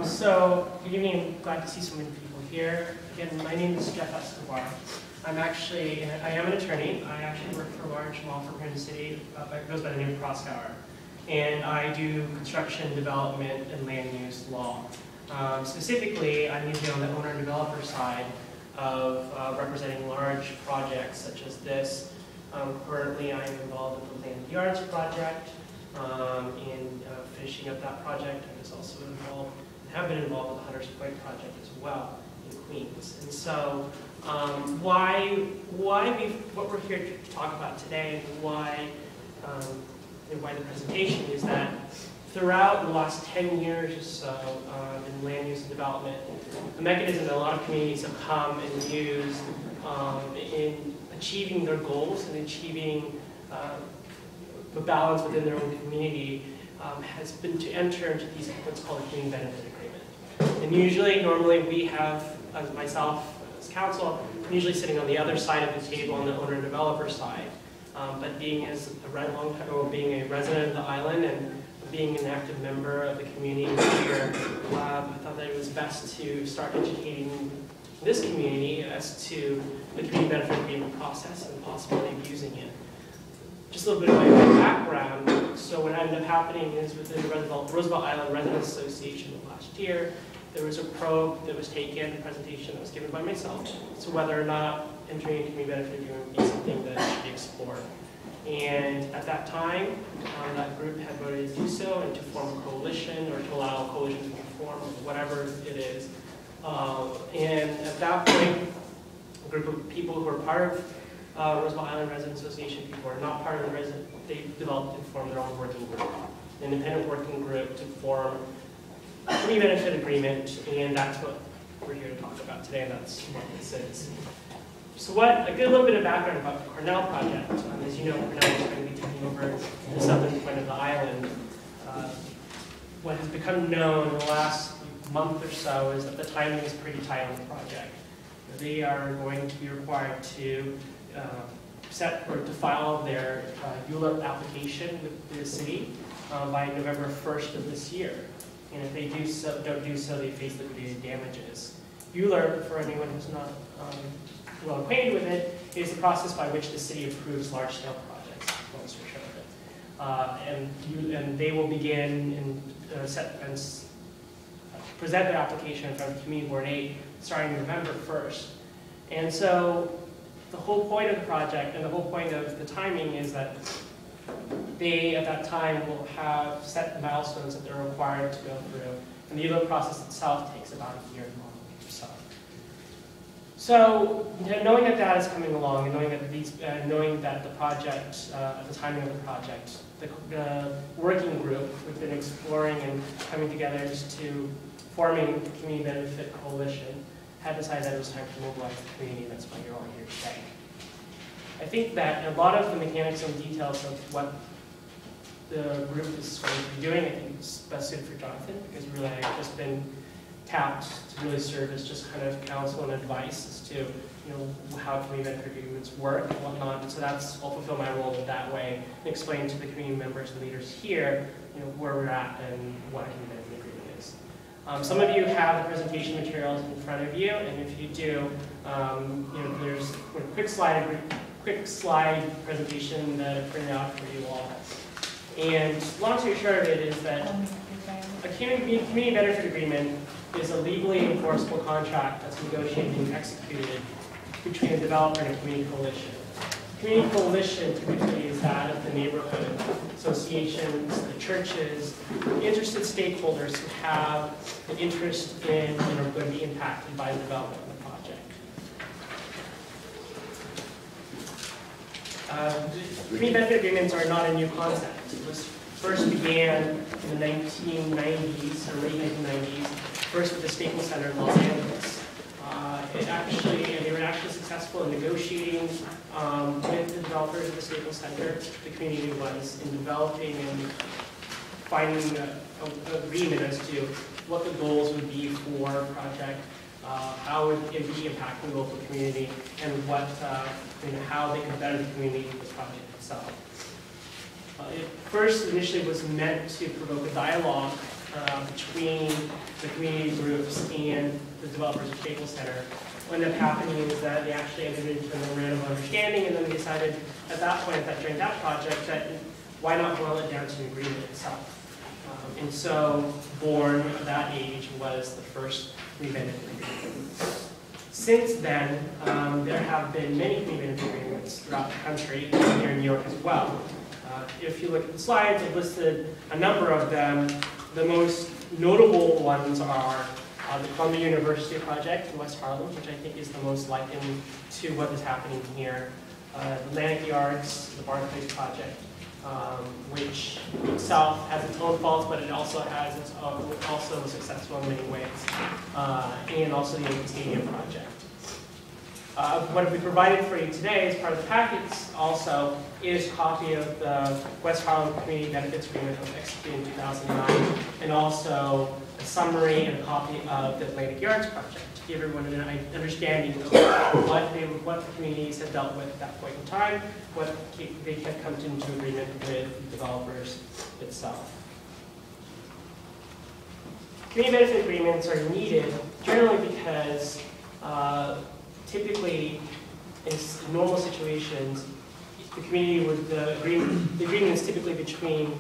So, good evening. Glad to see so many people here. Again, my name is Jeff Escobar. I am an attorney. I actually work for a large law firm here in the city. It goes by the name of Proskauer. And I do construction, development, and land use law. Specifically, I'm usually on the owner and developer side of representing large projects such as this. Currently, I'm involved with the Land Yards project. In finishing up that project, I was also involved, have been involved with the Hunters Point project as well in Queens. And so, what we're here to talk about today, and why the presentation is that throughout the last 10 years or so in land use and development, the mechanism that a lot of communities have come and used in achieving their goals and achieving the balance within their own community has been to enter into these what's called a community benefit agreement. And usually, normally we have, as myself as counsel, I'm usually sitting on the other side of the table on the owner and developer side. But being being a resident of the island and being an active member of the community here, I thought that it was best to start educating this community as to the community benefit agreement process and the possibility of using it. Just a little bit of my background. So what ended up happening is within the Roosevelt Island Residents Association last year, there was a probe that was taken, a presentation that was given by myself, so whether or not entering a community benefit agreement would be something that should be explored. And at that time, that group had voted to do so and to form a coalition or to allow a coalition to be formed, whatever it is. And at that point, a group of people who were part of Roosevelt Island Residents Association, people who are not part of the resident, they developed and formed their own working group, an independent working group to form a community benefit agreement, and that's what we're here to talk about today, and that's what this is. So a little bit of background about the Cornell project. As you know, Cornell is going to be taking over the southern point of the island. What has become known in the last month or so is that the timing is pretty tight on the project. They are going to be required to to file their ULURP application with the city by November 1st of this year. And if they don't do so, they face liquidated damages. ULURP, for anyone who's not well acquainted with it, is the process by which the city approves large-scale projects. Long story short of it. And they will begin and present their application in front of Community Board 8 starting November 1st. And so the whole point of the project and the whole point of the timing is that they, at that time, will have set milestones that they're required to go through. And the ULURP process itself takes about a year long or so. So, knowing that that is coming along, and knowing that the project, at the timing of the project, the working group we've been exploring and coming together to forming the Community Benefit Coalition, had decided that it was time to mobilize the community, and that's why you're all here today. I think that a lot of the mechanics and details of what the group is going to be doing, I think is best suited for Jonathan, because really I've just been tapped to really serve as just kind of counsel and advice as to how community benefit agreements work and whatnot. And so I'll fulfill my role in that way and explain to the community members and leaders here where we're at and what a community benefit agreement is. Some of you have the presentation materials in front of you, and if you do, there's a quick slide presentation that I printed out for you all. And long story short of it is that a community benefit agreement is a legally enforceable contract that's negotiated and executed between a developer and a community coalition. Community coalition typically is that of the neighborhood associations, the churches, the interested stakeholders who have an interest in and are going to be impacted by the development of the project. Community benefit agreements are not a new concept. It was first began in the 1990s, or late 1990s, first with the Staples Center in Los Angeles. They were actually successful in negotiating with the developers of the Staples Center. The community was in developing and finding an agreement as to what the goals would be for a project, how it would be impacting the local community, and how they could better the community with the project itself. It first initially was meant to provoke a dialogue between the community groups and the developers of Staples Center. What ended up happening is that they actually entered into a memorandum of understanding, and then we decided at that point, during that project, that why not boil it down to an agreement itself? And so, born of that age was the first community benefit agreement. Since then, there have been many community benefit agreements throughout the country, and here in New York as well. If you look at the slides, I've listed a number of them. The most notable ones are the Columbia University project in West Harlem, which I think is the most likened to what is happening here. Atlantic Yards, the Barclays project, which itself has its own faults, but it also has its own, also successful in many ways, and also the Yankee Stadium project. What we provided for you today as part of the packets also is a copy of the West Harlem Community Benefits Agreement that was executed in 2009, and also a summary and a copy of the Atlantic Yards project to give everyone an understanding of what the communities had dealt with at that point in time, what they had come into agreement with the developers itself. Community benefit agreements are needed generally because typically, in normal situations, the community would, the agreement is typically between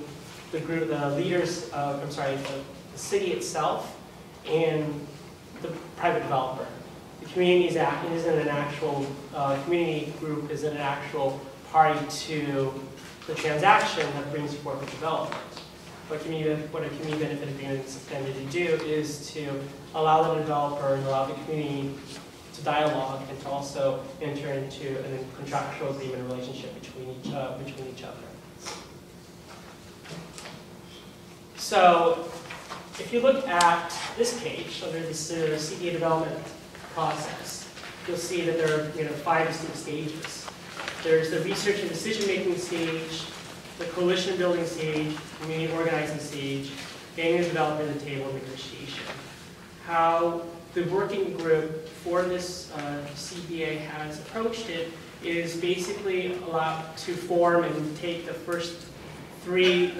the group, the leaders of, the city itself and the private developer. The community isn't an actual, community group isn't an actual party to the transaction that brings forth the development. What a community benefit agreement is intended to do is to allow the developer and allow the community to dialogue and to also enter into a contractual agreement relationship between each other. So, if you look at this page under this CPA development process, you'll see that there are 5 distinct stages. There's the research and decision-making stage, the coalition building stage, community organizing stage, getting the developer to the table, and negotiation. How the working group for this CPA has approached it is basically allowed to form and take the first 3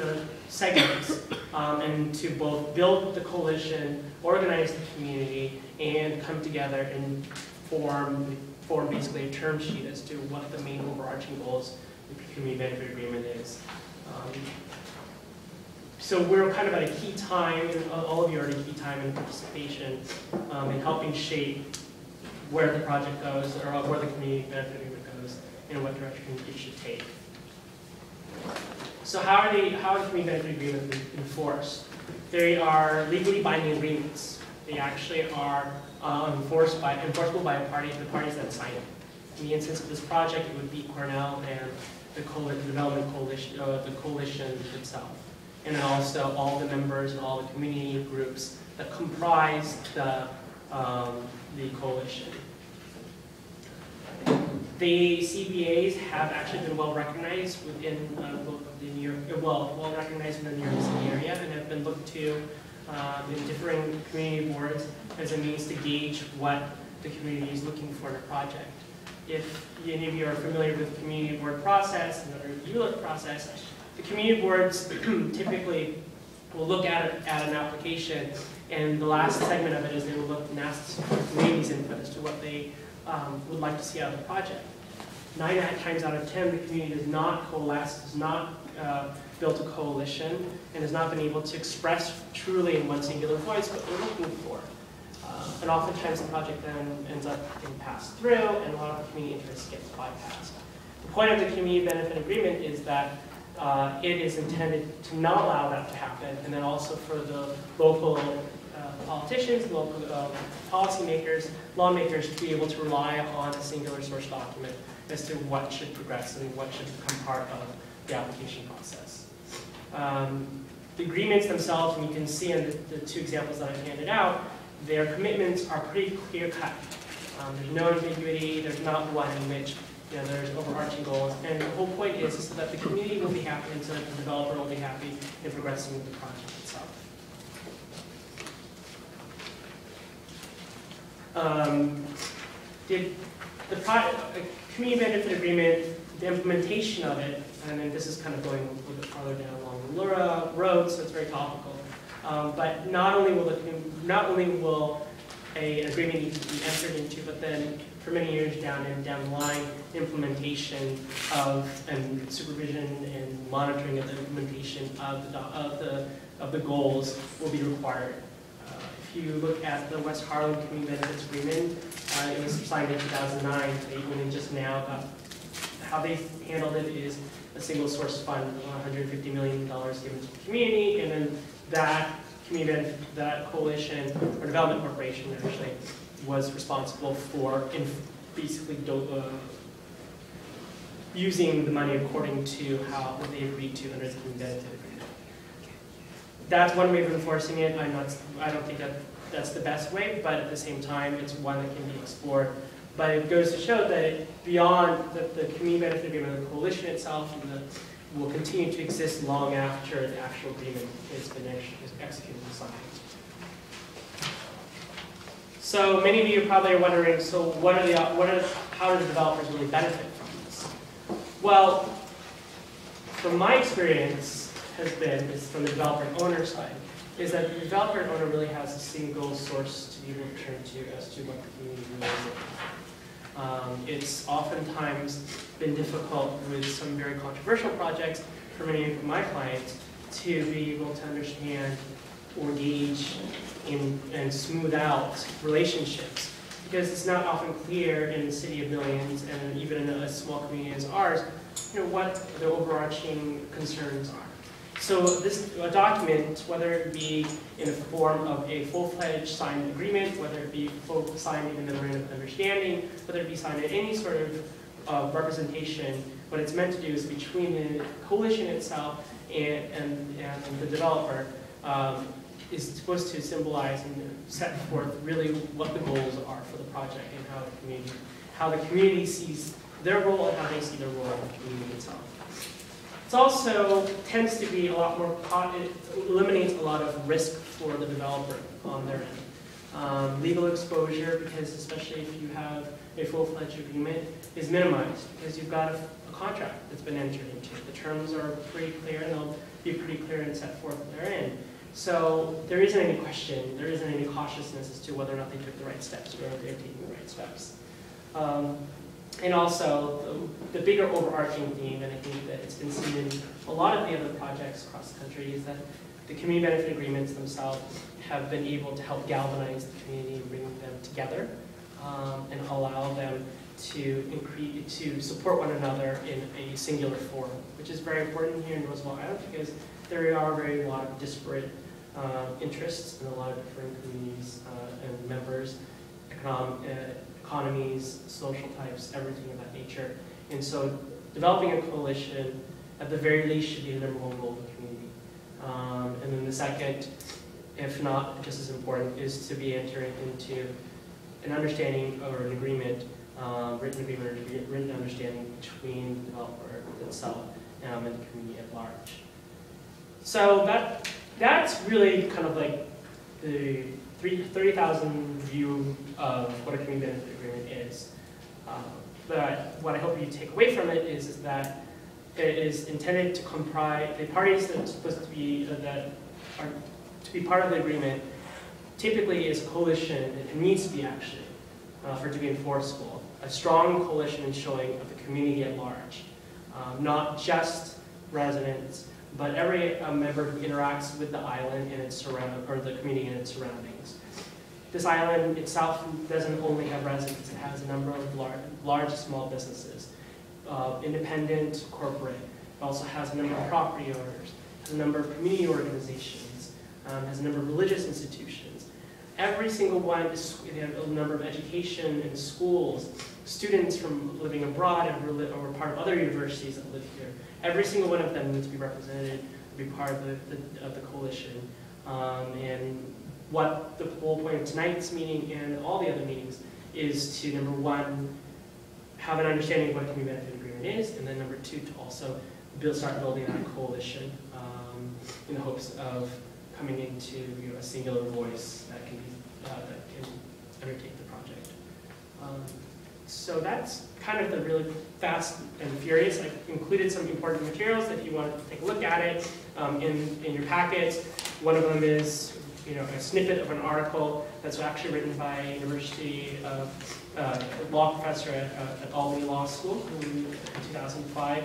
segments and to both build the coalition, organize the community, and come together and form basically a term sheet as to what the main overarching goals of the community benefit agreement is. So we're kind of at a key time, and all of you are at a key time in participation in helping shape where the project goes, or where the community benefit agreement goes, and what direction it should take. So how are the community benefit agreements enforced? They are legally binding agreements. They actually are enforceable by the parties that sign it. In the instance of this project, it would be Cornell and the development coalition, the coalition itself, and then also all the members and all the community groups that comprise the coalition. The CBAs have actually been well recognized within both the New York, well recognized in the New York City area, and have been looked to in different community boards as a means to gauge what the community is looking for in a project. If any of you are familiar with the community board process and the ULIP process, the community boards typically will look at an application, and the last segment of it is they will look and ask the community's input as to what they would like to see out of the project. 9 times out of 10, the community does not coalesce, has not built a coalition, and has not been able to express truly in one singular voice what they're looking for. And oftentimes the project then ends up getting passed through, and a lot of the community interests get bypassed. The point of the community benefit agreement is that it is intended to not allow that to happen, and then also for the local politicians, local policymakers, lawmakers to be able to rely on a singular source document as to what should progress and what should become part of the application process. The agreements themselves, and you can see in the 2 examples that I've handed out, their commitments are pretty clear-cut. There's no ambiguity, there's not one in which there's overarching goals, and the whole point is so that the community will be happy and so that the developer will be happy in progressing with the project itself. The community benefit agreement, the implementation of it, and then this is kind of going a little bit farther down along the road, so it's very topical. But not only will an agreement need to be entered into, but then for many years down the line, implementation of and supervision and monitoring of the implementation of the goals will be required. If you look at the West Harlem Community Benefits Agreement, it was signed in 2009. Even just now, how they handled it is a single source fund of $150 million given to the community, and then that coalition or development corporation actually was responsible for basically using the money according to how they agreed to under the community benefit agreement. That's one way of enforcing it. I don't think that's the best way, but at the same time, it's one that can be explored. But it goes to show that beyond the community benefit agreement, the coalition itself will continue to exist long after the actual agreement has been executed and signed. So many of you probably are wondering, so how do developers really benefit from this? Well, from my experience is from the developer and owner side, is that the developer and owner really has a single source to be able to turn to as to what the community really is looking for. It's oftentimes been difficult with some very controversial projects for many of my clients to be able to understand or engage in and smooth out relationships, because it's not often clear in the city of millions and even in a small community as ours, what the overarching concerns are. So this document, whether it be in the form of a full-fledged signed agreement, whether it be signed in a memorandum of understanding, whether it be signed in any sort of representation, what it's meant to do is between the coalition itself and the developer, is supposed to symbolize and set forth really what the goals are for the project and how the community sees their role and how they see their role in the community itself. It also tends to be a lot more, it eliminates a lot of risk for the developer on their end. Legal exposure, because especially if you have a full-fledged agreement, is minimized because you've got a contract that's been entered into. The terms are pretty clear and they'll be pretty clear and set forth therein. So there isn't any question, there isn't any cautiousness as to whether or not they took the right steps or whether they're taking the right steps. And also, the bigger overarching theme, and I think that it's been seen in a lot of the other projects across the country, is that the community benefit agreements themselves have been able to help galvanize the community and bring them together and allow them to support one another in a singular forum, which is very important here in Roosevelt Island because there are a lot of disparate interests in a lot of different communities and members, economies, social types, everything of that nature. And so developing a coalition, at the very least, should be the #1 goal of the community. And then the second, if not just as important, is to be entering into an understanding or an agreement, written agreement or written understanding between the developer itself and the community at large. So that's really kind of like the 30,000 view of what a community benefit agreement is. But what I hope you take away from it is that it is intended to comprise the parties that are supposed to be that are to be part of the agreement. Typically, is a coalition. It needs to be actually for it to be enforceable. A strong coalition and showing of the community at large, not just residents, but every member who interacts with the island and its or the community and its surroundings. This island itself doesn't only have residents; it has a number of large small businesses, independent, corporate. It also has a number of property owners, has a number of community organizations, has a number of religious institutions. Every single one is a number of education and schools, students from living abroad or part of other universities that live here. Every single one of them needs to be represented, be part of the coalition. And what the whole point of tonight's meeting and all the other meetings is to, #1, have an understanding of what a community benefit agreement is, and then #2, to also start building that coalition in the hopes of coming into a singular voice that can undertake the project. So that's kind of the really fast and furious. I've included some important materials if you want to take a look at it in your packets. One of them is a snippet of an article that's actually written by a university law professor at Albany Law School in 2005,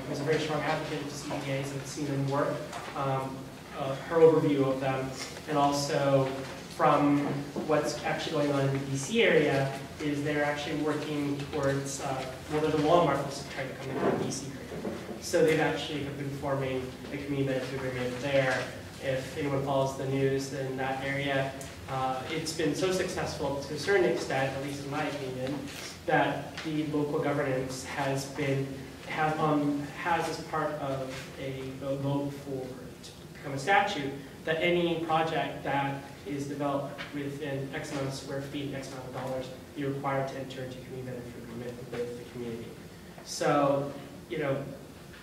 who's a very strong advocate of CBAs and seen them work. Her overview of them, and also from what's actually going on in the DC area is they're actually working towards, they're the Walmart that's trying to come into the DC area. So they've actually been forming a community benefit agreement there. If anyone follows the news in that area, it's been so successful to a certain extent, at least in my opinion, that the local governance has as part of a vote for to become a statute that any project that is developed within X amount of square feet, X amount of dollars, you're required to enter into a community benefit agreement with the community. So,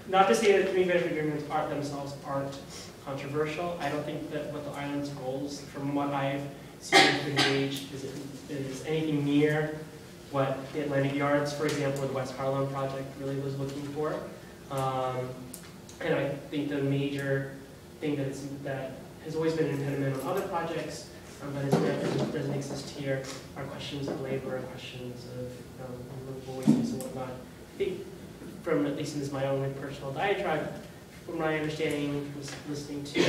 not to say that community benefit agreements themselves aren't controversial. I don't think that what the island's goals, from what I've seen engaged, is anything near what the Atlantic Yards, for example, or the West Harlem project really was looking for. And I think the major thing that has always been an impediment on other projects, but doesn't exist here, are questions of labor and questions of livable wages and whatnot. I think, from at least in my own personal diatribe, from my understanding, was listening to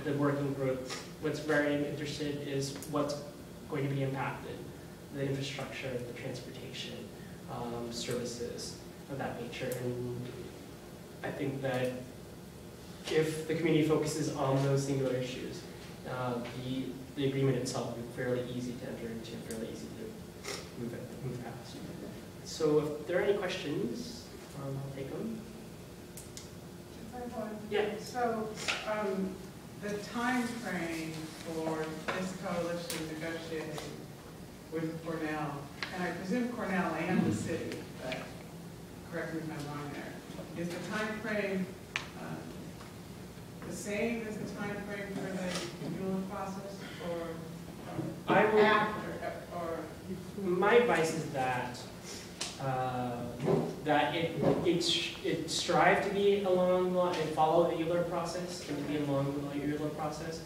the working group, what's very interested is what's going to be impacted. The infrastructure, the transportation, services of that nature. And I think that if the community focuses on those singular issues, the agreement itself will be fairly easy to enter into, fairly easy to move past. So if there are any questions, I'll take them. Yeah. So the time frame for this coalition negotiating with Cornell, and I presume Cornell and the city, but correct me if I'm wrong there, is the time frame the same as the time frame for the Mueller process, or after? My advice is that it strive to be along and follow the Mueller process and to be along the Mueller process,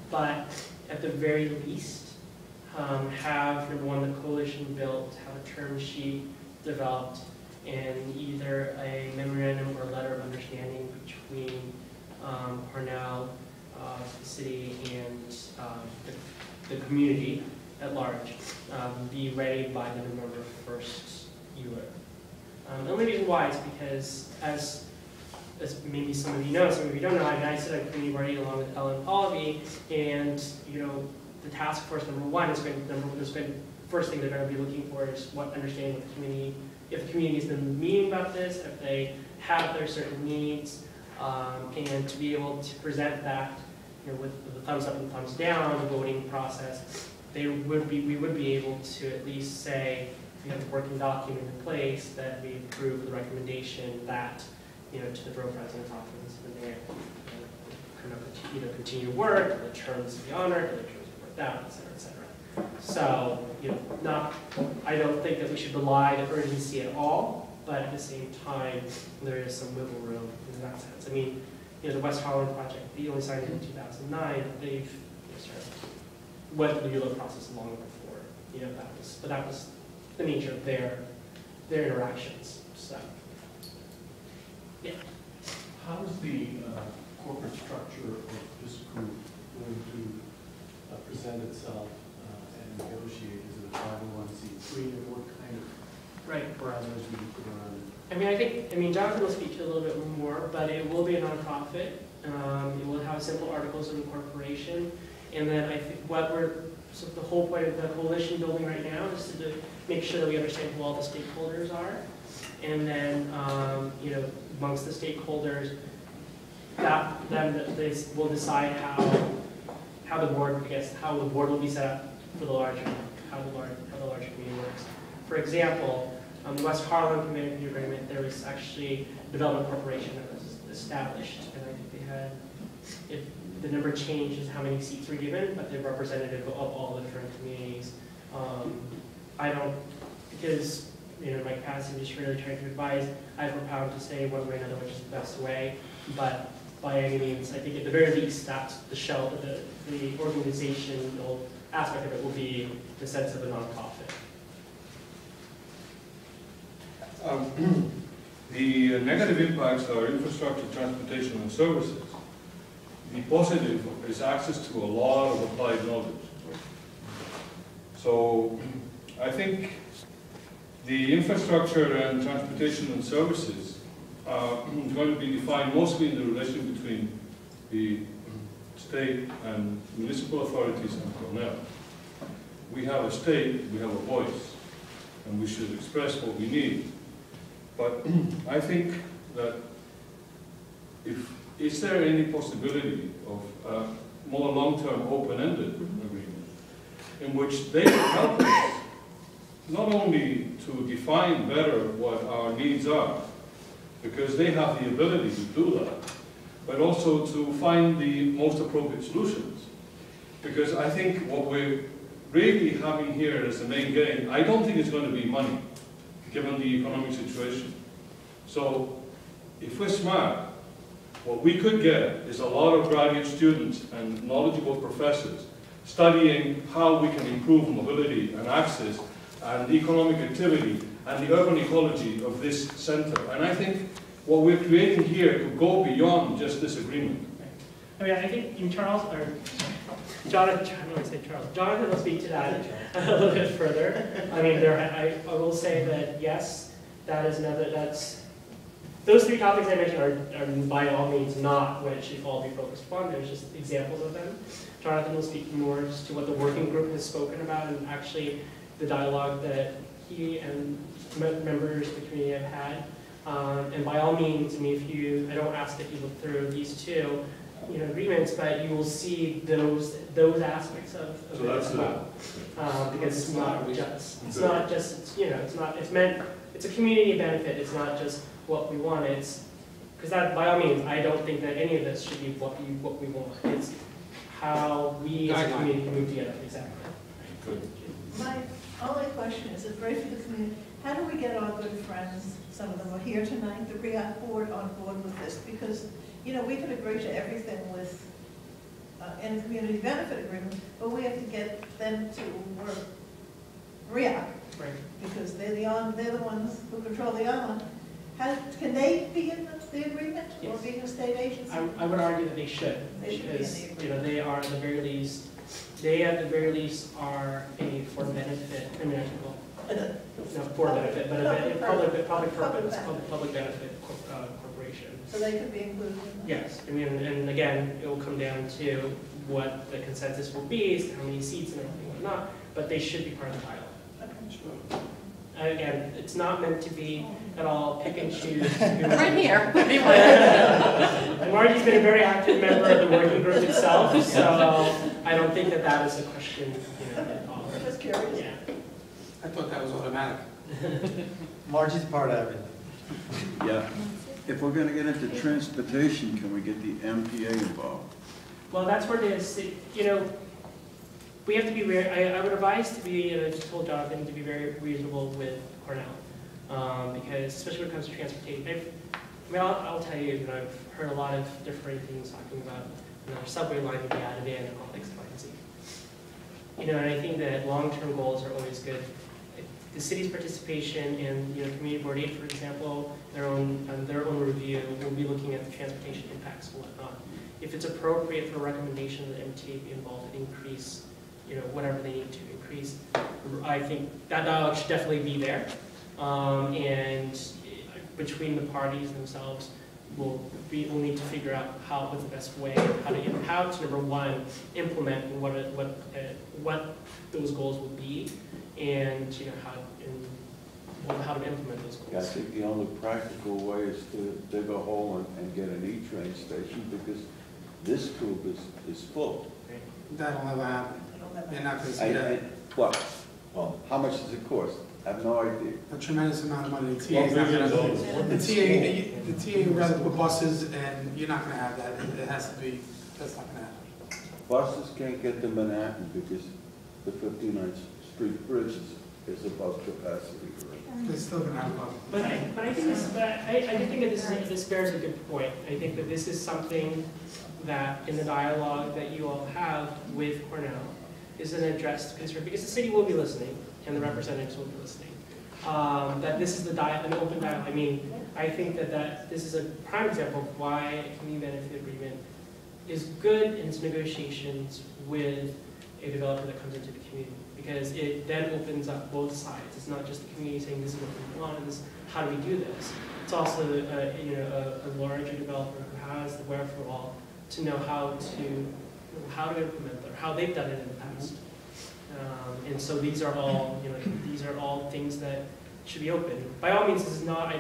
but at the very least, have, number one, the coalition built, have a term sheet developed, and either a memorandum or letter of understanding between Cornell, the city, and the community at large be ready by the November 1st year. The only reason why is because, as maybe some of you know, some of you don't know, I sit on community ready along with Ellen Pallavi, and the task force #1 is going to, first thing they're going to be looking for is what understanding of the community, if the community has been meeting about this, if they have their certain needs, and to be able to present that with the thumbs up and thumbs down voting process, we would be able to at least say we have the working document in place that we approve the recommendation that to the borough president's office and there continue to work, the terms be honored, the terms be worked out, et cetera, et cetera. So I don't think that we should rely on urgency at all, but at the same time, there is some wiggle room in that sense. I mean, the West Harlem project, they only signed it in 2009. They've went through the Mueller process long before. That was the nature of their interactions. So, yeah. How is the corporate structure of this group going to present itself and negotiate? Is it a 501c3, and what kind of parameters would you put around it? I mean, Jonathan will speak to it a little bit more, but it will be a nonprofit. It will have simple articles of incorporation, and then I think the whole point of the coalition building right now is to make sure that we understand who all the stakeholders are, and then amongst the stakeholders, then they will decide how the board will be set up for the larger community works. For example, the West Harlem Community Agreement, there was actually a development corporation that was established, and I think they had, if the number changes how many seats were given, but they're representative of all the different communities. Because in my capacity, I'm just really trying to advise, I have no power to say one way or another which is the best way, but by any means. I think at the very least, that's the organizational aspect of it will be the sense of a nonprofit. The negative impacts are infrastructure, transportation, and services. The positive is access to a lot of applied knowledge. So I think the infrastructure and transportation and services are going to be defined mostly in the relation between the state and municipal authorities and Cornell. We have a state, we have a voice, and we should express what we need. But I think that is there any possibility of a more long-term open-ended agreement in which they can help us not only to define better what our needs are, because they have the ability to do that, but also to find the most appropriate solutions. Because I think what we're really having here as the main gain, I don't think it's going to be money, given the economic situation. So if we're smart, what we could get is a lot of graduate students and knowledgeable professors studying how we can improve mobility and access and economic activity and the urban ecology of this center. And I think what we're creating here could go beyond just this agreement. I mean, I think in Charles, or Jonathan, I don't want to say Charles, Jonathan will speak to that a little bit further. I mean, I will say that yes, that is those three topics I mentioned are by all means not what it should all be focused upon. There's just examples of them. Jonathan will speak more just to what the working group has spoken about and actually the dialogue that he and members of the community have had. And by all means, I mean, I don't ask that you look through these two, agreements, but you will see those aspects of So it that's as well. Because it's a community benefit. It's not just what we want. It's because that, by all means, I don't think that any of this should be what we want. It's how we as a community can move together. Exactly. Good. My only question is, it's great for the community. How do we get our good friends, some of them are here tonight, the REAC board on board with this? Because, we could agree to everything with in the community benefit agreement, but we have to get them to work REAC, Right. because they're the ones who control the island. Can they be in the agreement, or Yes. being a state agency? I would argue that they should. They should be in Because, the agreement. they are at the very least, they at the very least are a for benefit, for benefit, but a public purpose, public benefit corporation. So they could be included in that? Yes, I mean, and again, it will come down to what the consensus will be, as to how many seats and everything and whatnot, but they should be part of the dialogue. Okay. Again, it's not meant to be at all pick and choose. Right here. And Margie's been a very active member of the working group itself, so I don't think that is a question, at all. I'm just curious. Yeah. I thought that was automatic. Margie's part of everything. Yeah. If we're going to get into transportation, can we get the MPA involved? Well, that's where it is. We have to be very, I would advise to be, and I just told Jonathan, to be very reasonable with Cornell. Because especially when it comes to transportation, I'll tell you, I've heard a lot of different things talking about our subway line to be added in and all X, Y, and Z. And I think that long-term goals are always good. The city's participation in, Community Board 8, for example, their own review will be looking at the transportation impacts and whatnot. If it's appropriate for a recommendation that MTA be involved and increase, whatever they need to increase, I think that dialogue should definitely be there. And between the parties themselves, we'll need to figure out what's the best way, how to number one, implement what those goals will be, and how to implement those goals. I think the only practical way is to dig a hole and get an E-train station, because this tube is full. That'll never happen. They're not going to see I- that. Well, how much does it cost? I have no idea. A tremendous amount of money. The TA is not going to. The TA would rather put buses, and you're not going to have that. It has to be. That's not going to happen. Buses can't get to Manhattan because the 59th Street Bridge is is above capacity, right? They're still gonna have fun. But I think this, but I do think that this bears a good point. I think that this is something that in the dialogue that you all have with Cornell is an addressed concern, because the city will be listening and the representatives will be listening. That this is an open dialogue. I mean, I think that this is a prime example of why a community benefit agreement is good in its negotiations with a developer that comes into the community, because it then opens up both sides. It's not just the community saying this is what we want and this, how do we do this. It's also a larger developer who has the wherewithal to know how to implement or how they've done it in the past. And so these are all things that should be open. By all means, this is not.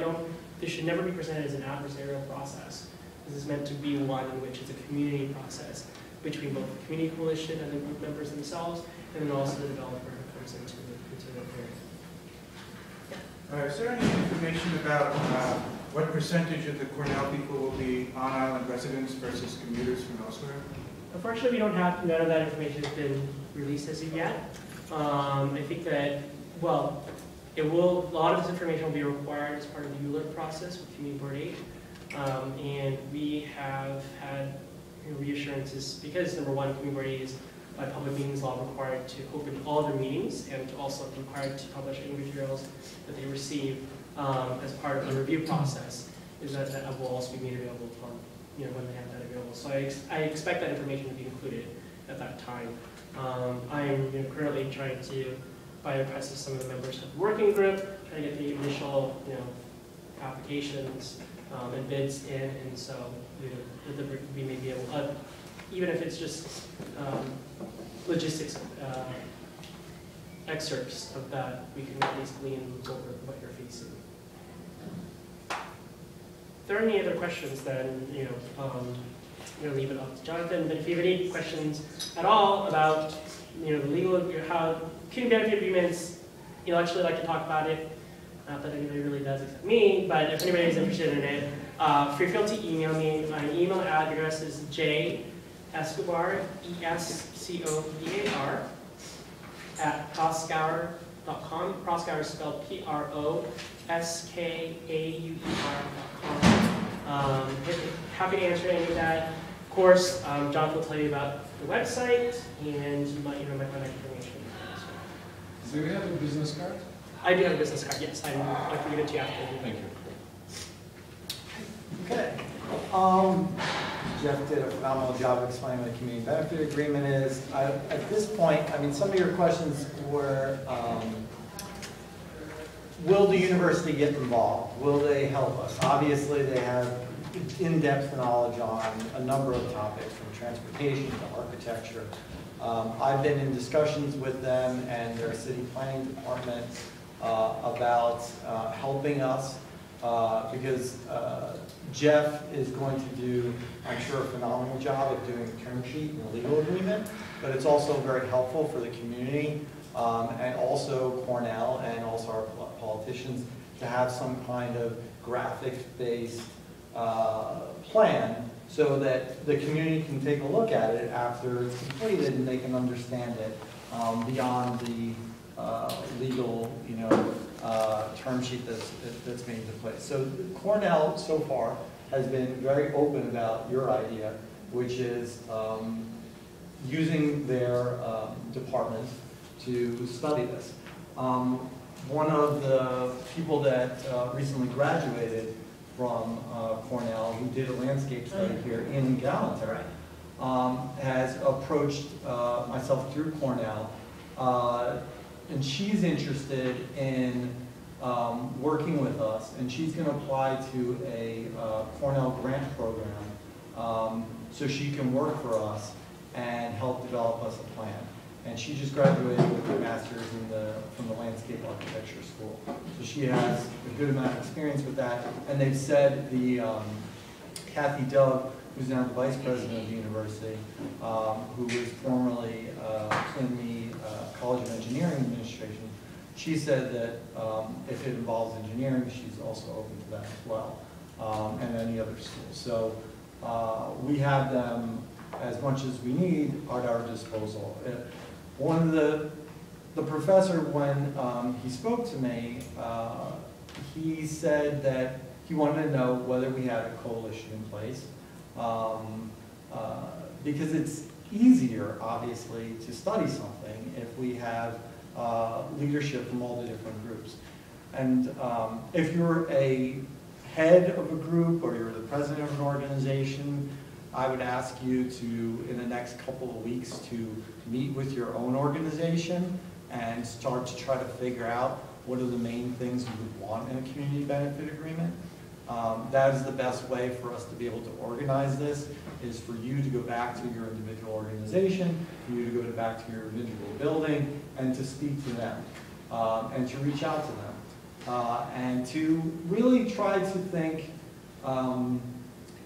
This should never be presented as an adversarial process. This is meant to be one in which it's a community process between both the community coalition and the group members themselves, and then also the developer who comes into the area. Is there any information about what percentage of the Cornell people will be on-island residents versus commuters from elsewhere? Unfortunately, we don't have, none of that information has been released as of yet. I think that, well, a lot of this information will be required as part of the ULERP process with Community Board 8. And we have had reassurances, because number one, Community Board 8 is by public meetings law required to open all their meetings and to also required to publish any materials that they receive as part of the review process, is that will also be made available upon, when they have that available. So I expect that information to be included at that time. I'm currently trying to, by the press of some of the members of the working group, trying to get the initial applications and bids in, and so we may be able, even if it's just logistics excerpts of that, we can at least glean over what you're facing. If there are any other questions, then I'm going to leave it up to Jonathan. But if you have any questions at all about the legal, how community benefit agreements, intellectually like to talk about it. Not that anybody really does except me, but if anybody is interested in it, feel free to email me. My email address is jescobar, ESCOBAR, @proskauer.com. Proskauer is spelled PROSKAUER.com. Happy to answer any of that. Of course, Jonathan will tell you about the website, and you might my contact information. Do you have a business card? I do have a business card, yes. I can give it to you after. Thank you. Okay. Jeff did a phenomenal job explaining what a community benefit agreement is. At this point, some of your questions were, will the university get involved? Will they help us? Obviously, they have in-depth knowledge on a number of topics, from transportation to architecture. I've been in discussions with them and their city planning department about helping us because Jeff is going to do, I'm sure, a phenomenal job of doing a term sheet and a legal agreement, but it's also very helpful for the community and also Cornell and also our politicians to have some kind of graphic-based plan so that the community can take a look at it after it's completed and they can understand it beyond the legal, term sheet that's being put in place. So Cornell, so far, has been very open about your idea, which is using their department to study this. One of the people that recently graduated from Cornell, who did a landscape study here in Gallatin, has approached myself through Cornell, and she's interested in working with us, and she's going to apply to a Cornell grant program so she can work for us and help develop us a plan. And she just graduated with her master's from the landscape architecture school. So she has a good amount of experience with that. And they've said Kathy Dove, who's now the vice president of the university, who was formerly in the College of Engineering Administration, she said that if it involves engineering, she's also open to that as well, and any other schools. So we have them as much as we need at our disposal. One of the the professor, when he spoke to me, he said that he wanted to know whether we had a coalition in place, because it's easier, obviously, to study something if we have leadership from all the different groups. And if you're a head of a group or you're the president of an organization, I would ask you to, in the next couple of weeks, to meet with your own organization and start to try to figure out what are the main things you would want in a community benefit agreement. That is the best way for us to be able to organize this, is for you to go back to your individual organization, for you to go back to your individual building, and to speak to them, and to reach out to them, and to really try to think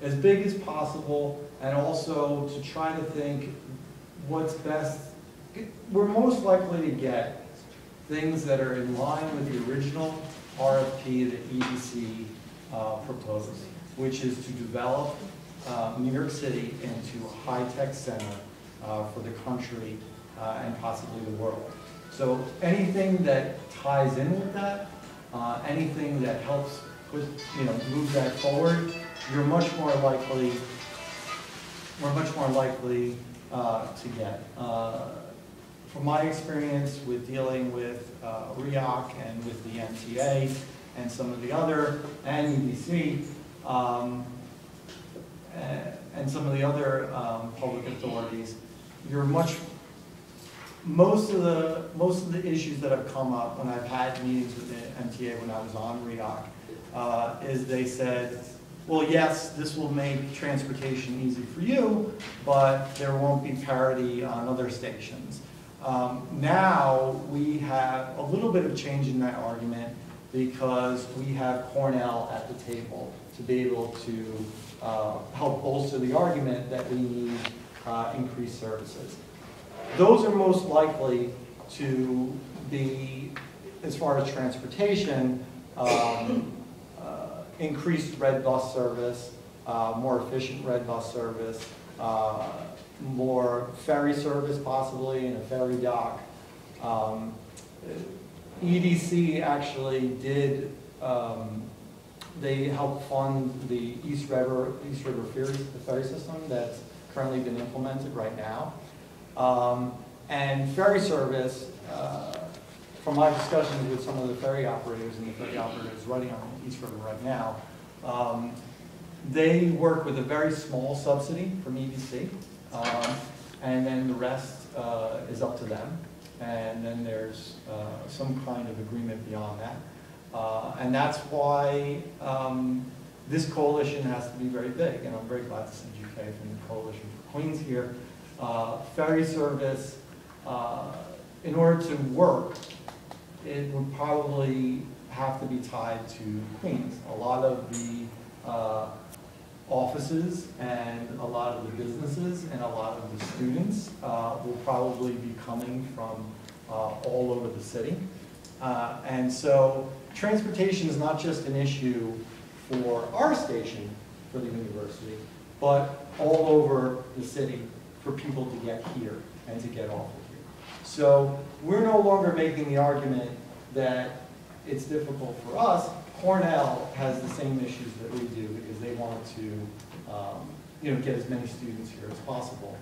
as big as possible, and also to try to think what's best. We're most likely to get things that are in line with the original RFP that EDC proposed, which is to develop New York City into a high-tech center for the country and possibly the world. So anything that ties in with that, anything that helps move that forward, we're much more likely to get. From my experience with dealing with REAC and with the MTA and some of the other, and EDC, and some of the other public authorities, most of the issues that have come up when I've had meetings with the MTA when I was on REAC, is they said, well, yes, this will make transportation easy for you, but there won't be parity on other stations. Now we have a little bit of change in that argument because we have Cornell at the table to be able to help bolster the argument that we need increased services. Those are most likely to be, as far as transportation, increased red bus service, more efficient red bus service, more ferry service possibly, and a ferry dock. EDC actually did, they helped fund the East River ferry system that's currently been implemented right now. And ferry service, from my discussions with some of the ferry operators and the ferry operators running on the East River right now, they work with a very small subsidy from EDC, and then the rest is up to them. And then there's some kind of agreement beyond that. And that's why this coalition has to be very big, and I'm very glad to see GK from the Coalition for Queens here. Ferry service, in order to work, it would probably have to be tied to Queens. A lot of the offices and a lot of the businesses and a lot of the students will probably be coming from all over the city. And so transportation is not just an issue for our station, for the university, but all over the city for people to get here and to get off of here. So we're no longer making the argument that it's difficult for us. Cornell has the same issues that we do because they want to get as many students here as possible.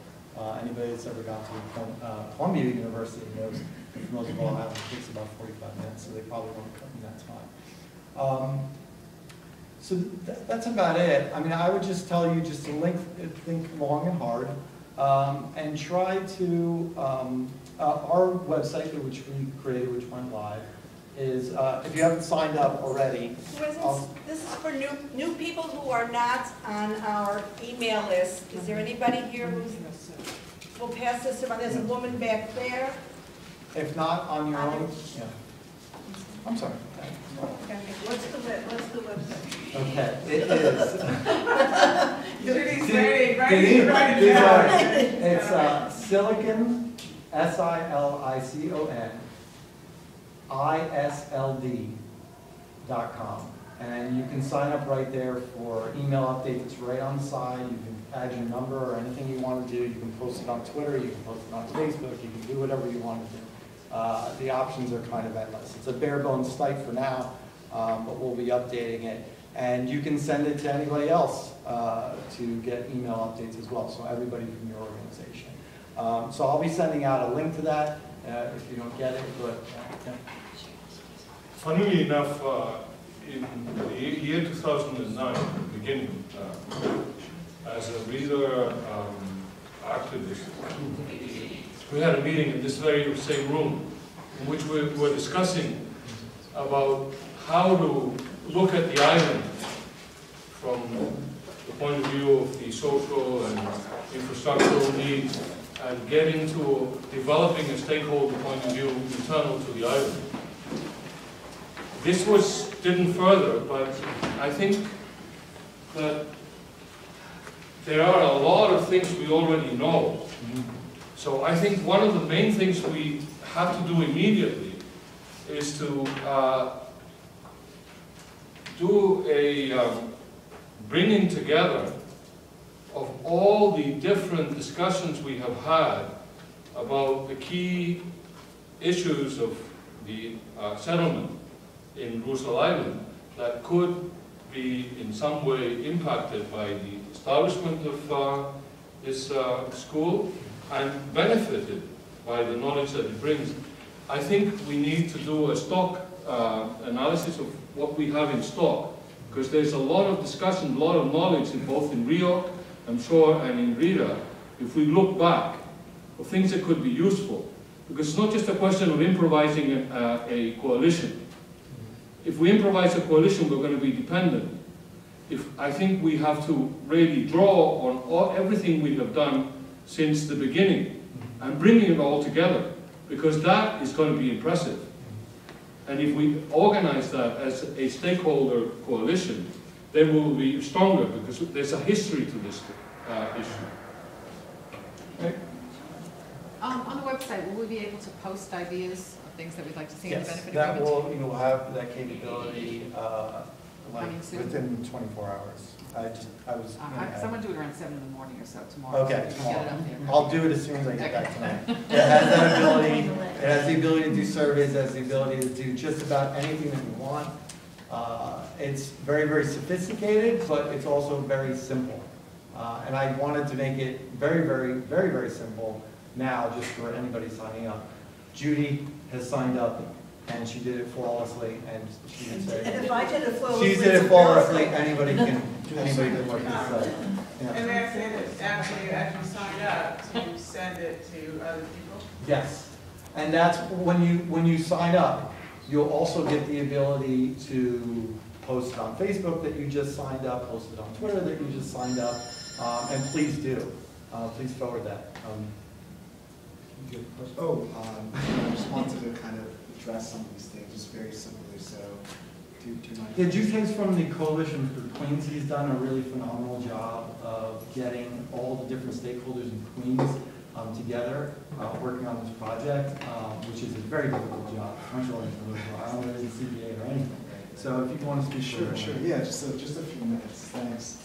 Anybody that's ever gone to Columbia University knows that for most of Long Island it takes about 45 minutes, so they probably won't cut in that time. So that's about it. I mean, I would just tell you just to think long and hard, and try to, our website, which we created, which went live, is, if you haven't signed up already. This is for new people who are not on our email list. Is there anybody here who will pass this around? There's a woman back there. If not, on your own, yeah. I'm sorry. What's the website? Okay, it is. Judy's ready. It's Silicon, SILICON, ISLD.com. And you can sign up right there for email updates. It's right on the side. You can add your number or anything you want to do. You can post it on Twitter. You can post it on Facebook. You can do whatever you want to do. the options are kind of endless. It's a bare bones site for now, but we'll be updating it. And you can send it to anybody else to get email updates as well, so everybody from your organization. So I'll be sending out a link to that if you don't get it, but yeah. Funnily enough, in the year 2009, the beginning, as a reader activist, we had a meeting in this very same room in which we were discussing about how to look at the island from the point of view of the social and infrastructural needs and get into developing a stakeholder point of view internal to the island. This didn't further, but I think that there are a lot of things we already know. So I think one of the main things we have to do immediately is to do a bringing together of all the different discussions we have had about the key issues of the settlement in Roosevelt Island that could be in some way impacted by the establishment of this school and benefited by the knowledge that it brings. I think we need to do a stock analysis of what we have in stock, because there's a lot of discussion, a lot of knowledge in both in Rio, I'm sure, and in Rita, if we look back, of things that could be useful. Because it's not just a question of improvising a coalition. If we improvise a coalition, we're going to be dependent. I think we have to really draw on everything we have done since the beginning and bringing it all together, because that is going to be impressive. And if we organize that as a stakeholder coalition, then we will be stronger, because there's a history to this issue. Okay. On the website, will we be able to post ideas of things that we'd like to see in the Yes, benefit that agreement? you'll have that capability like Coming soon? within 24 hours. I was. Someone do it around 7 in the morning or so tomorrow. Okay, so we can get it up there. I'll do it as soon as I get back tonight. It has that ability, it has the ability to do surveys, it has the ability to do just about anything that you want. It's very, very sophisticated, but it's also very simple. And I wanted to make it very, very, very, very simple now, just for anybody signing up. Judy has signed up, and she did it flawlessly, and she can say. And if I did it flawlessly. She did it flawlessly, anybody can work this site. Yeah. And that's it, after you actually sign up, to send it to other people? Yes, and that's when you sign up, you'll also get the ability to post it on Facebook that you just signed up, post it on Twitter that you just signed up, and please do. Please forward that. I just wanted to kind of address some of these things just very simply, so do you mind? Yeah, Juke's from the Coalition for Queens. He's done a really phenomenal job of getting all the different stakeholders in Queens together, working on this project, which is a very difficult job. I'm sure I don't know if it's CPA or anything. So if you want to speak. Sure. Yeah, just a few minutes. Thanks.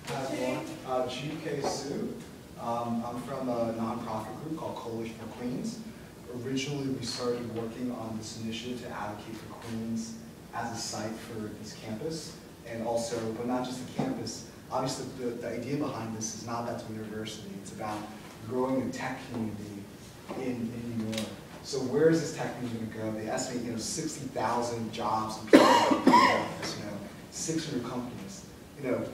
GK Sue. I'm from a nonprofit group called Coalition for Queens. Originally, we started working on this initiative to advocate for Queens as a site for this campus, and also, but not just the campus. Obviously, the idea behind this is not that it's a university. It's about growing the tech community in New York. So where is this tech community going to go? They estimate, 60,000 jobs and people in this, 600 companies.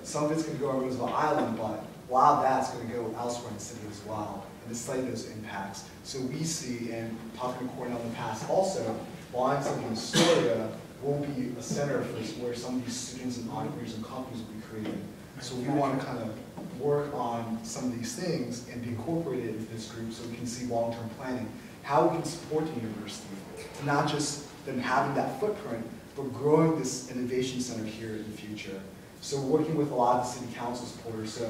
Some of it's going to go on Roosevelt Island, but a lot of that's going to go elsewhere in the city as well, and to study those impacts. So we see, and talking to Cornell in the past also, why something in Astoria will be a center for where some of these students and entrepreneurs and companies will be created. So we want to kind of work on some of these things and be incorporated into this group so we can see long-term planning, how we can support the university, not just them having that footprint, but growing this innovation center here in the future. So we're working with a lot of the city council supporters. So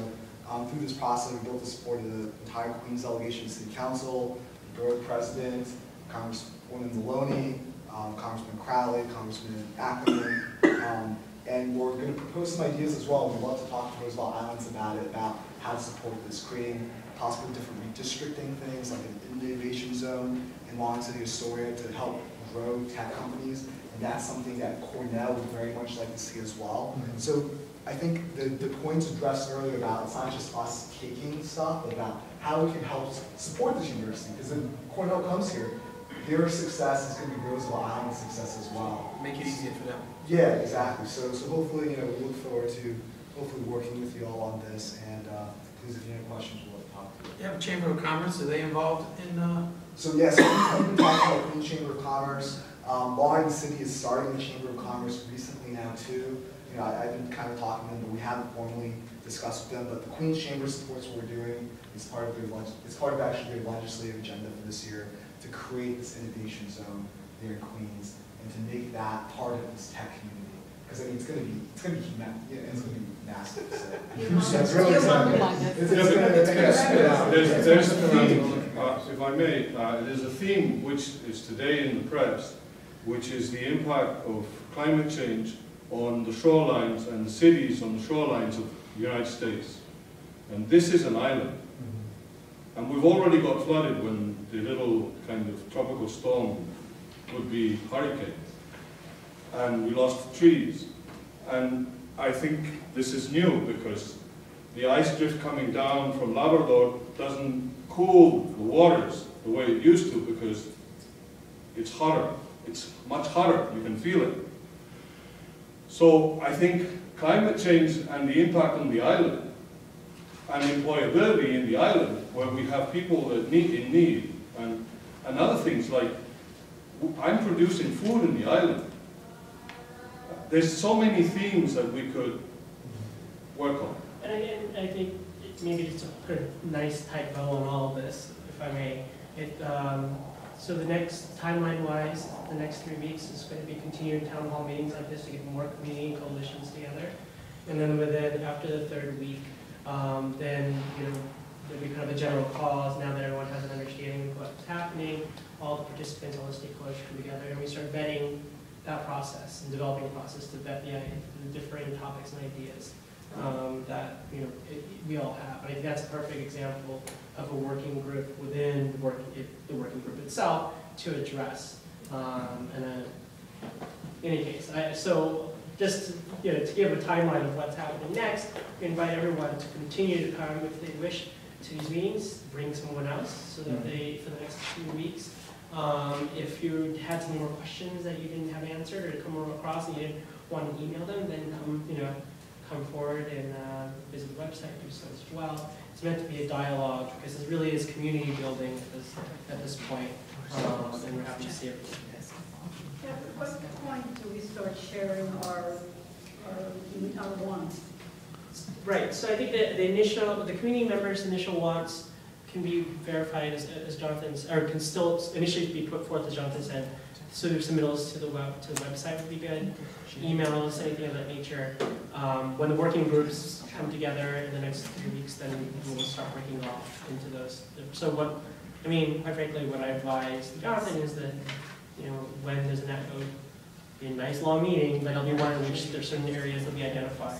through this process, we built the support of the entire Queens delegation to city council, the borough president, Congresswoman Maloney, Congressman Crowley, Congressman Ackerman, and we're going to propose some ideas as well. We'd love to talk to Roosevelt Islands about it, about how to support this, creating possibly different redistricting things, like an innovation zone in Long City, Astoria, to help grow tech companies. And that's something that Cornell would very much like to see as well. So I think the points addressed earlier about it's not just us taking stuff, but about how we can help support this university. Because when Cornell comes here, their success is going to be Roosevelt Island's success as well. Make it easier for them. Yeah, exactly. So hopefully, we look forward to hopefully working with you all on this. And please, if you have questions, we'll talk to you. You have a Chamber of Commerce, are they involved in? So yes, we've been talking about Queens Chamber of Commerce. Long Island City is starting the Chamber of Commerce recently now too. I've been kind of talking to them, but we haven't formally discussed with them. But the Queens Chamber supports what we're doing. It's part of actually their legislative agenda for this year to create this innovation zone here in Queens and to make that part of this tech community. Because I mean, it's going to be it's going to be massive. So it's really exciting. There's a theme, if I may, there's a theme which is today in the press, which is the impact of climate change on the shorelines and the cities on the shorelines of the United States. And this is an island. And we've already got flooded when the little kind of tropical storm would be hurricane. And we lost trees. And I think this is new because the ice drift coming down from Labrador doesn't cool the waters the way it used to because it's hotter. It's much hotter, you can feel it. So I think climate change and the impact on the island and employability in the island where we have people that in need and other things like I'm producing food in the island. There's so many themes that we could work on. And I think maybe just to put a nice tight bow on all of this, if I may. So the next, timeline-wise, the next 3 weeks is going to be continued town hall meetings like this to get more community coalitions together. And then after the 3rd week, then there'll be kind of a general cause now that everyone has an understanding of what's happening. All the participants, all the stakeholders come together, and we start vetting that process and developing a process to vet the different topics and ideas that we all have. And I think that's a perfect example of a working group within the working group itself to address. In any case, so just to give a timeline of what's happening next, we invite everyone to continue to come if they wish to these meetings. Bring someone else so that they for the next 2 weeks. If you had some more questions that you didn't have answered or to come across and you didn't want to email them, then come forward and visit the website, do so as well. It's meant to be a dialogue because this really is community building at this point, and we're happy to see everything. At what point do we start sharing our wants? Right, so I think that the community members' initial wants can be verified as Jonathan's, or can still initially be put forth as Jonathan said. So submittals to the website would be good. Emails, anything of that nature. When the working groups come together in the next 3 weeks, then we'll start breaking off into those. So quite frankly, what I advise Jonathan is that, when there's an echo, be a nice long meeting, but it'll be one in which there's certain areas that we identify.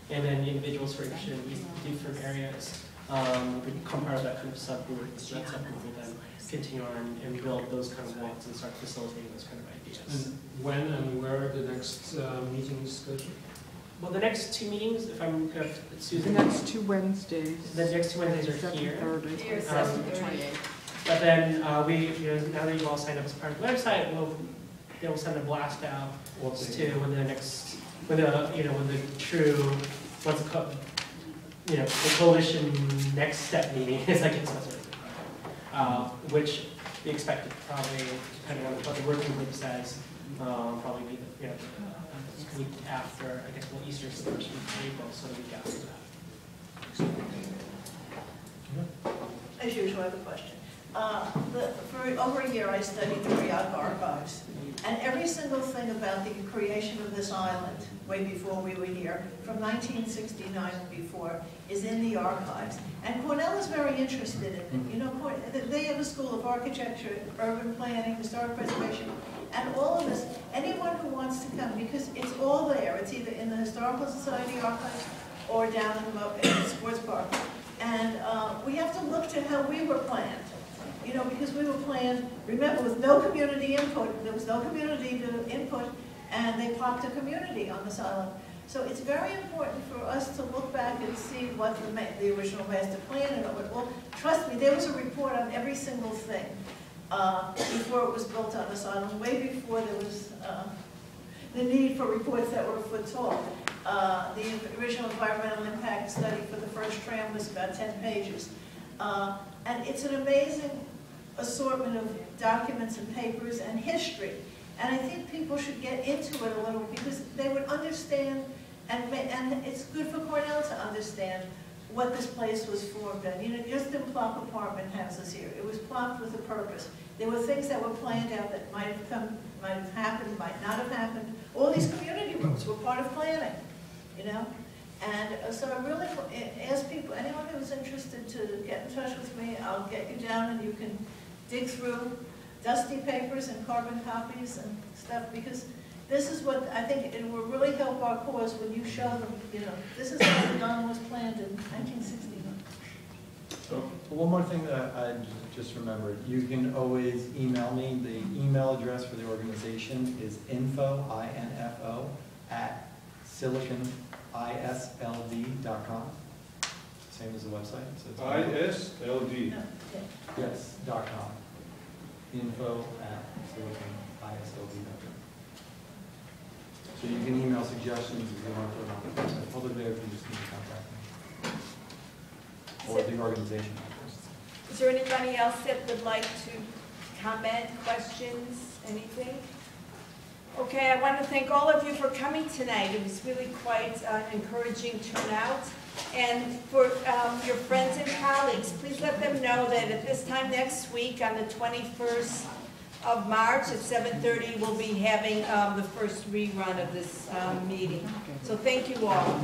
And then the individuals for different areas become part of that kind of subgroup. So that subgroup will then continue on and build those kind of wants and start facilitating those kind of ideas. And when and where are the next meetings scheduled? Well, the next 2 meetings, if Susan. The next 2 Wednesdays. The next 2 Wednesdays are here. 7:30. But then now that you've all signed up as part of the website, they will send a blast out to when the true, the coalition next step meeting is, I guess that's what it's which we expect to probably, depending on what the working group says, probably be the week after, I guess, Easter's the first week of April, so the week after that. As usual, I have a question. For over a year, I studied the Riyadh archives, and every single thing about the creation of this island, way before we were here, from 1969 and before, is in the archives. And Cornell is very interested in it. They have a school of architecture, urban planning, historic preservation, and all of this. Anyone who wants to come, because it's all there. It's either in the Historical Society archives or down in the sports park. And we have to look to how we were planned. You know, because we were planned, remember, with no community input, there was no community to input, and they plopped a community on this island. So it's very important for us to look back and see what the original master plan and what, well, trust me, there was a report on every single thing before it was built on this island, way before there was the need for reports that were a foot tall. The original environmental impact study for the first tram was about 10 pages. And it's an amazing assortment of documents and papers and history. And I think people should get into it a little because they would understand, and it's good for Cornell to understand what this place was formed in. You know, just didn't plop apartment houses here. It was plopped with a purpose. There were things that were planned out that might have happened, might not have happened. All these community rooms were part of planning, you know? And so I really ask people, anyone who's interested to get in touch with me, I'll get you down and you can dig through dusty papers and carbon copies and stuff, because this is what I think it will really help our cause when you show them, you know, this is how the gun was planned in 1961. So one more thing that I just remembered, you can always email me. The email address for the organization is info, I-N-F-O, at siliconisld.com. Same as the website. So it's ISLD. No, yeah. Yes, .com. Info at siliconisld.com. So you can email suggestions if you want to put it on the public there if you just need to contact me. Or the organization. Is there anybody else that would like to comment, questions, anything? Okay, I want to thank all of you for coming tonight. It was really quite an encouraging turnout. And for your friends and colleagues, please let them know that at this time next week, on the 21st of March at 7:30, we'll be having the first rerun of this meeting. So thank you all.